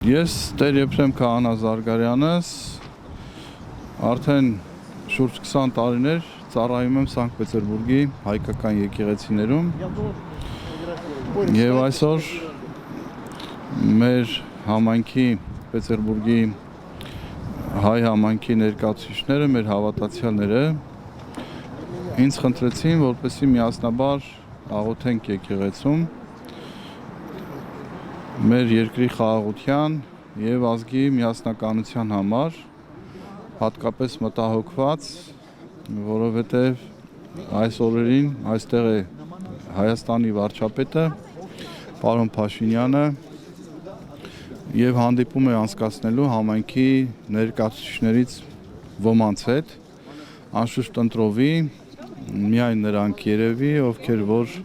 Ես Տեր Եփրեմ Քահանա Զարգարյանս արդեն շուրջ 20 տարիներ ծառայում եմ Սանկտ Պետերբուրգի հայկական եկեղեցիներում եւ այսօր մեր համայնքի Պետերբուրգի հայ համայնքի ներկայացուցիչները, մեր հավատացյալները ինձ խնդրեցին, որպեսզի միասնաբար աղոթենք եկեղեցում մեր երկրի խաղաղության եւ ազգի միասնականության համար, հատկապես մտահոգված, որովհետեւ այս օրերին այստեղ է Հայաստանի վարչապետը պարոն Փաշինյանը եւ հանդիպում է անցկացնելու համայնքի ներկայացուցիչներից ոմանց հետ, անշուշտ ընտրովի միայն նրանք երևի, ովքեր որ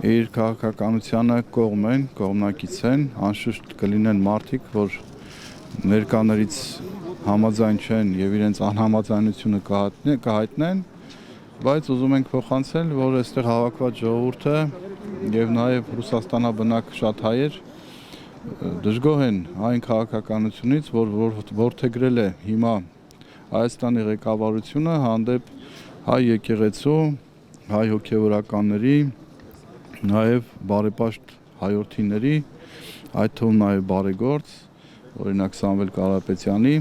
իր քաղաքականությանը կողմնակից են, անշուշտ կլինեն մարդիկ, որ ներկաներից համաձայն չեն եւ իրենց անհամաձայնությունը կհայտնեն, բայց ուզում ենք փոխանցել, որ այստեղ հավաքված ժողովուրդը եւ նաեւ Ռուսաստանաբնակ շատ հայեր դժգոհ են այն քաղաքականությունից, որ որդեգրել է հիմա Հայաստանի ղեկավարությունը հանդեպ հայ եկեղեցու, հայ հոգեվորականների, նաև բարեպաշտ հայորդիների, այդ թվում նաև բարեգործ, օրինակ Սամվել Կարապետյանի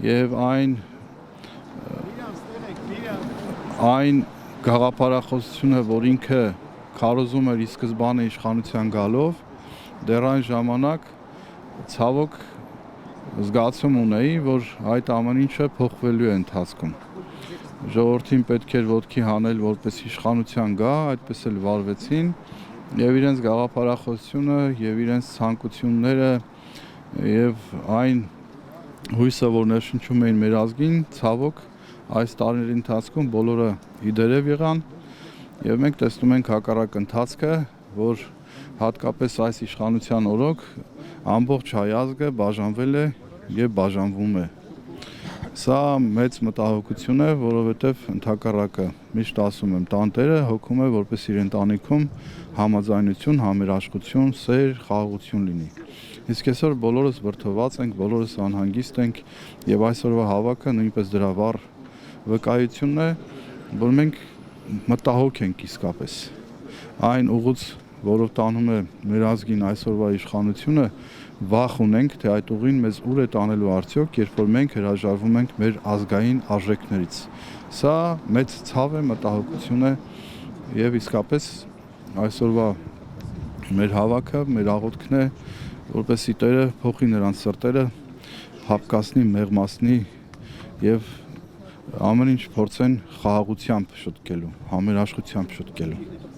եւ այն գաղափարախոսությունը, որ ինքը քարոզում էր ի սկզբանե իշխանության գալով, դեռ այն ժամանակ ցավոք զգացում ունեի, որ այդ ամեն ինչը փոխվելու է ընթացքում։ Ժողովրդին պետք էր ոտքի հանել, որպես իշխանության գա, այդպես էլ վարվեցին եւ իրենց գաղափարախոսությունը եւ իրենց ցանկությունները եւ այն հույսը, որ ներշնչում էին մեր ազգին, ցավոք այս տարիների ընթացքում բոլորը իդերև եղան եւ մենք տեսնում ենք հակառակ ընթացքը, որ հատկապես այս իշխանության օրոք ամբողջ հայ ազգը բաժանվել է եւ բաժանվում է։ Սա մեծ մտահոգություն է, որովհետև ընդհակառակը միշտ ասում եմ, տանտերը հոգում է, որպես իր ընտանիքում համաձայնություն, համերաշխություն, սեր, խաղաղություն լինի։ Իսկ այսօր բոլորս վրդոված ենք, բոլորս անհանգիստ ենք եւ այսօրվա հավաքը նույնպես դրա վառ վկայությունն է, որ մենք մտահոգ ենք իսկապես։ Այն ուղուց, որով տանում է մեր ազգին այսօրվա իշխանությունը, վախ ունենք, թե այդ ուղին մեզ ուր է տանելու արդյոք, երբ որ մենք հրաժարվում ենք մեր ազգային արժեքներից։ Սա մեծ ցավ է, մտահոգություն է եւ իսկապես այսօրվա մեր հավաքը, մեր աղոթքն է, որպեսզի Տերը փոխի նրանց սրտերը, հապկացնի, մեղմացնի եւ ամեն ինչ փորձեն խաղաղությամբ շտկելու, համերաշխությամբ շտկելու։